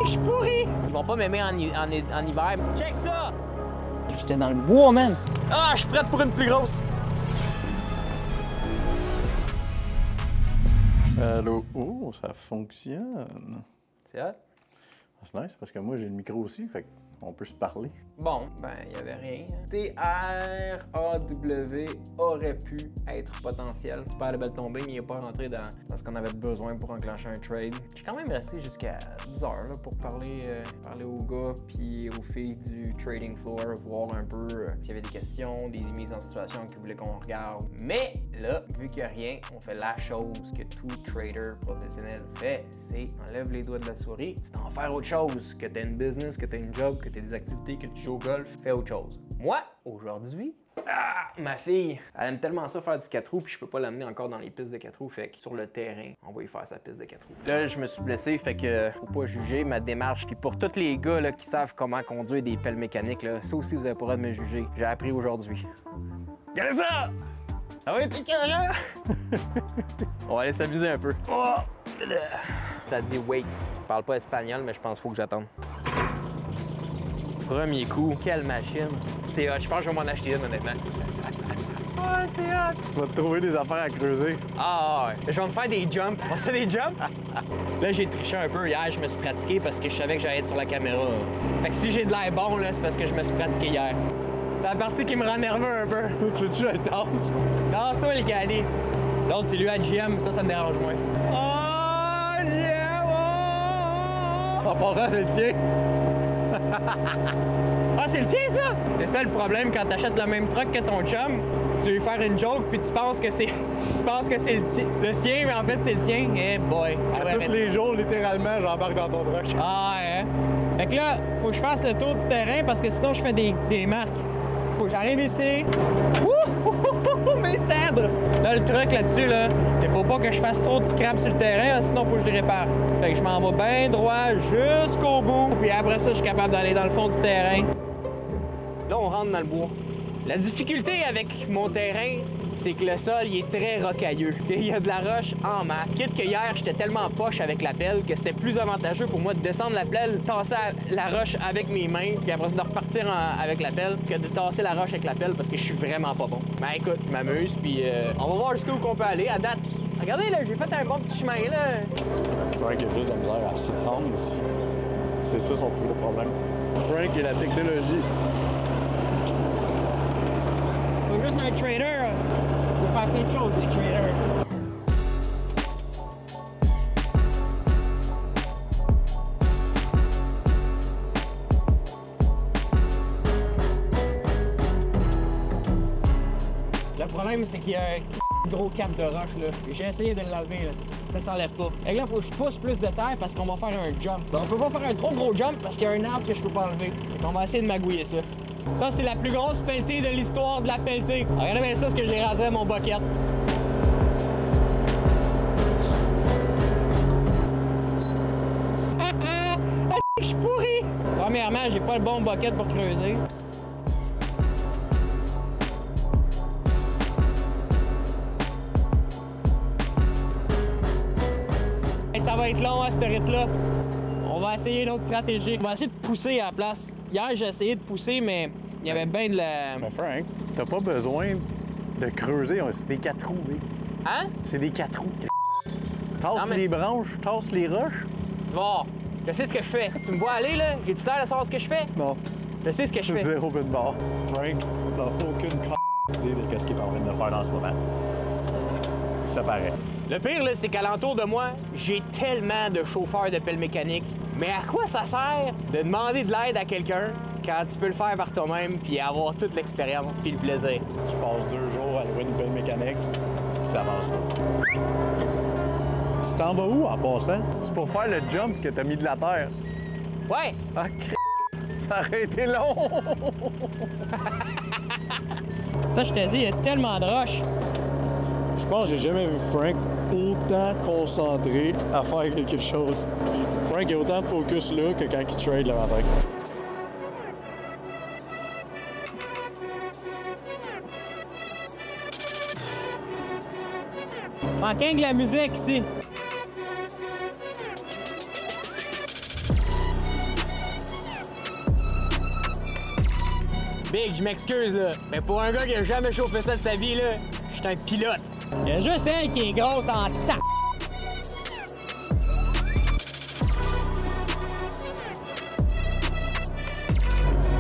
Je suis pourri! Ils vont pas m'aimer en hiver. Check ça! J'étais dans le bois, man! Ah, je suis prête pour une plus grosse! Allô? Oh, ça fonctionne! C'est hot? C'est nice parce que moi j'ai le micro aussi, fait qu'on peut se parler. Bon, ben, il n'y avait rien. TRAW aurait pu être potentiel. Super de belle tombée, mais il n'est pas rentré dans ce qu'on avait besoin pour enclencher un trade. J'ai quand même resté jusqu'à 10 heures là, pour parler aux gars puis aux filles du trading floor, voir un peu s'il y avait des questions, des mises en situation qu'ils voulaient qu'on regarde. Mais là, vu qu'il n'y a rien, on fait la chose que tout trader professionnel fait, c'est enlève les doigts de la souris, c'est d'en faire autre chose. Que tu aies une business, que tu aies une job, que tu aies des activités, que tu joues au golf, fais autre chose. Moi, aujourd'hui, ma fille, elle aime tellement ça faire du 4 roues, puis je peux pas l'amener encore dans les pistes de 4 roues, fait que sur le terrain, on va y faire sa piste de 4 roues. Là, je me suis blessé, fait que faut pas juger ma démarche. Puis pour tous les gars là, qui savent comment conduire des pelles mécaniques, là, ça aussi, vous avez pas le droit de me juger. J'ai appris aujourd'hui. Regardez ça! Ça va être écœurant! On va aller s'amuser un peu. Oh! Ça dit wait. Je parle pas espagnol, mais je pense qu'il faut que j'attende. Premier coup, quelle machine! C'est hot, je pense que je vais m'en acheter une, honnêtement. Ouais, c'est hot! Tu vas te trouver des affaires à creuser. Ah ouais, je vais me faire des jumps. On se fait des jumps? Là, j'ai triché un peu hier, je me suis pratiqué parce que je savais que j'allais être sur la caméra. Fait que si j'ai de l'air bon, là, c'est parce que je me suis pratiqué hier. C'est la partie qui me rend nerveux un peu. Tu veux-tu la tasse? Tasse-toi, le cadet. L'autre, c'est lui à GM, ça me dérange moins. Oh, yeah! Oh! En passant, c'est le tien. Ah, c'est le tien, ça? C'est ça le problème quand t'achètes le même truck que ton chum. Tu veux lui faire une joke, puis tu penses que c'est le sien, mais en fait, c'est le tien. Eh boy! À tous les jours, littéralement, j'embarque dans ton truck. Ah, hein? Fait que là, faut que je fasse le tour du terrain parce que sinon, je fais des marques. Faut que j'arrive ici. Ouh! Mes cèdres! Là, le truc là-dessus, là, il faut pas que je fasse trop de scrap sur le terrain, sinon, faut que je les répare. Fait que je m'en vais bien droit jusqu'au bout. Puis après ça, je suis capable d'aller dans le fond du terrain. Là, on rentre dans le bois. La difficulté avec mon terrain, c'est que le sol, il est très rocailleux. Il y a de la roche en masse. Quitte que hier, j'étais tellement poche avec la pelle que c'était plus avantageux pour moi de descendre la pelle, tasser la roche avec mes mains, puis après ça, de repartir avec la pelle, que de tasser la roche avec la pelle parce que je suis vraiment pas bon. Mais écoute, je m'amuse, puis on va voir jusqu'où on peut aller. À date, regardez, là, j'ai fait un bon petit chemin, là. Frank a juste de la misère à s'y rendre ici. C'est ça son plus gros problème. Frank et la technologie. Faut juste un trader. Faut faire plein de choses, les traders. Le problème, c'est qu'il y a un gros cap de roche, là. J'ai essayé de l'enlever, là. Ça s'enlève pas. Et là, faut que je pousse plus de terre parce qu'on va faire un jump. On peut pas faire un trop gros jump parce qu'il y a un arbre que je peux pas enlever. Donc on va essayer de magouiller ça. Ça, c'est la plus grosse pelletée de l'histoire de la pelletée. Regardez bien ça, ce que j'ai rentré à mon bucket. Je suis pourri! Premièrement, j'ai pas le bon bucket pour creuser. Et ça va être long à cette rythme-là. On va essayer une autre stratégie. On va essayer de pousser à la place. Hier, j'ai essayé de pousser, mais il y avait bien de la... Mais Frank, t'as pas besoin de creuser. C'est des 4 roues, oui. Hein? C'est des 4 roues. Tasse Non, mais... les branches, tasse les roches. Tu vas voir. Je sais ce que je fais. Tu me vois aller, là? J'ai-tu l'air de savoir ce que je fais? Non. Je sais ce que je fais. Zéro but de barre. Frank, t'as aucune idée de ce qu'il est en train de faire dans ce moment. Ça paraît. Le pire, là, c'est qu'alentour de moi, j'ai tellement de chauffeurs de pelle mécanique. Mais à quoi ça sert de demander de l'aide à quelqu'un quand tu peux le faire par toi-même puis avoir toute l'expérience puis le plaisir? Tu passes 2 jours à louer une pelle mécanique, puis t'avances pas. Tu t'en vas où en passant? C'est pour faire le jump que t'as mis de la terre. Ouais! Ah, ça aurait été long! Ça, je te dis, il y a tellement de roches. Je pense que j'ai jamais vu Frank autant concentré à faire quelque chose. Frank a autant de focus là que quand il trade le matin. Manquant de la musique ici. Big, je m'excuse, là. Mais pour un gars qui a jamais chauffé ça de sa vie, là, je suis un pilote. Il y a juste elle qui est grosse en tape.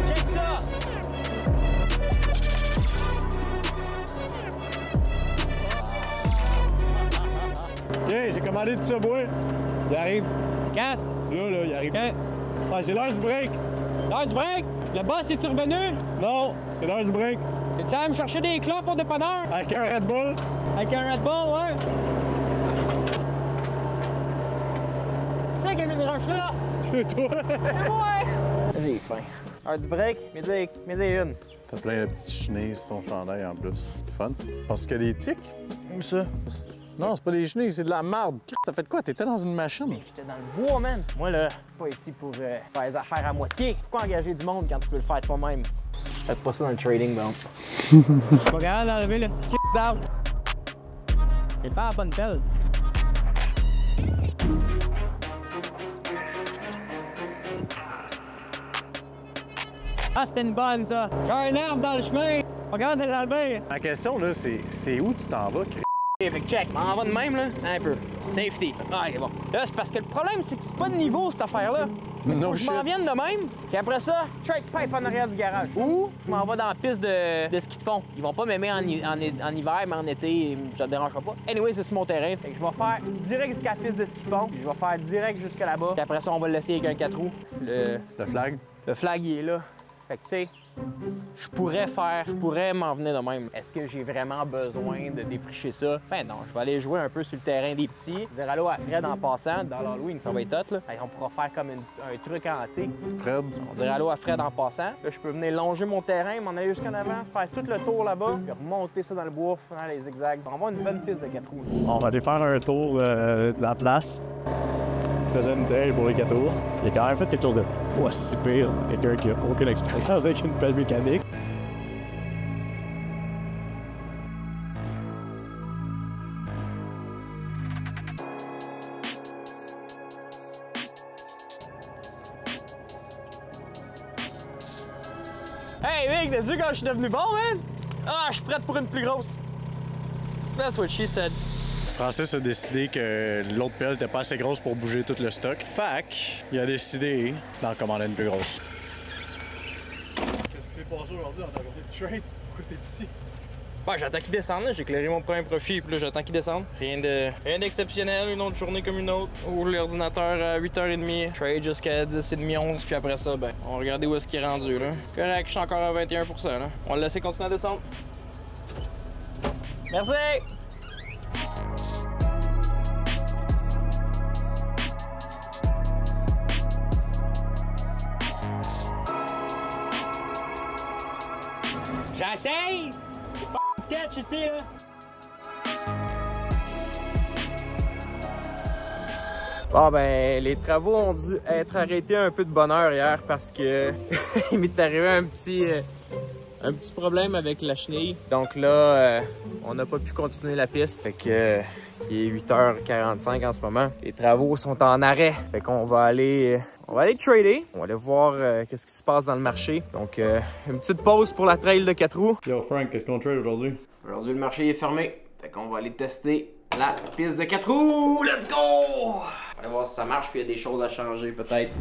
Check ça! OK, j'ai commandé du Subway. Il arrive. Quand? Là, il arrive. Quand? Ah, c'est l'heure du break. L'heure du break? Le boss est-tu revenu? Non, c'est l'heure du break. Es-tu allé me chercher des clopes au dépanneur? Avec un Red Bull. Avec un Red Bull, ouais. Tu sais qu'il y a une roche là? C'est toi. C'est moi! J'ai faim. Heure du break, midi une. T'as plein de petites chenilles sur ton chandail en plus. Fun. Parce qu'il y a des tics. Où ça? Non, c'est pas des chenilles, c'est de la merde. T'as fait quoi? T'étais dans une machine. J'étais dans le bois, man. Moi, là, je suis pas ici pour faire les affaires à moitié. Pourquoi engager du monde quand tu peux le faire toi-même? Faites pas ça dans le trading, bon. Pas capable d'enlever le petit d'arbre. Il pas à la bonne pelle. Ah, c'était une bonne, ça. J'ai un arbre dans le chemin. Regarde de l'enlever. La question, là, c'est où tu t'en vas, Chris? Fait que check, m'en va de même, là, un peu. Safety. Ah, c'est bon. Là, c'est parce que le problème, c'est que c'est pas de niveau, cette affaire-là. No Je m'en shit. viens de même, puis après ça, track pipe en arrière du garage. Ou je m'en vais dans la piste de ski de fond. Ils vont pas m'aimer en hiver, mais en été, ça te dérangera pas. Anyway, c'est sur mon terrain. Fait que je vais faire direct jusqu'à la piste de ski de fond. Puis je vais faire direct jusqu'à là-bas. Puis après ça, on va le laisser avec un 4 roues. Le flag? Le flag, il est là. Fait que, tu sais, je pourrais m'en venir de même. Est-ce que j'ai vraiment besoin de défricher ça? Ben non, je vais aller jouer un peu sur le terrain des petits. Dire allô à Fred en passant. Dans l'Halloween, ça va être hot, là. Fait qu'on pourra faire comme un truc hanté. Fred? On dirait allô à Fred en passant. Là, je peux venir longer mon terrain, m'en aller jusqu'en avant, faire tout le tour là-bas, puis remonter ça dans le bois, faire les zigzags. On va avoir une bonne piste de 4 roues. On va aller faire un tour de la place. Il faisait une trail pour les 4 roues. Il a quand même fait quelque chose de pas si pire. Quelqu'un qui a aucune expérience avec une pelle mécanique. Hey Vic, t'as-tu vu quand je suis devenu bon, man? Ah, je suis prête pour une plus grosse. That's what she said. Francis a décidé que l'autre pelle n'était pas assez grosse pour bouger tout le stock. Fac, il a décidé d'en commander une plus grosse. Qu'est-ce qui s'est passé aujourd'hui dans ta journée de trade? Pourquoi t'es ici? Ouais, j'attends qu'il descende, là. J'ai éclairé mon premier profit, puis là, j'attends qu'il descende. Rien d'exceptionnel, une autre journée comme une autre. Ouvre l'ordinateur à 8h30, trade jusqu'à 10h30, 11, puis après ça, ben, on va regarder où est-ce qu'il est rendu, là. Correct, je suis encore à 21%, là. On va le laisser continuer à descendre. Merci! J'essaye! C'est pas sketch ici, là! Bon, ben, les travaux ont dû être arrêtés un peu de bonne heure hier parce que il m'est arrivé un petit problème avec la chenille. Donc là, on n'a pas pu continuer la piste. Fait que il est 8h45 en ce moment. Les travaux sont en arrêt. Fait qu'on va aller trader. On va aller voir qu'est-ce qui se passe dans le marché. Donc, une petite pause pour la trail de 4 roues. Yo Frank, qu'est-ce qu'on trade aujourd'hui? Aujourd'hui, le marché est fermé. Fait qu'on va aller tester la piste de 4 roues. Let's go! On va aller voir si ça marche, puis il y a des choses à changer peut-être.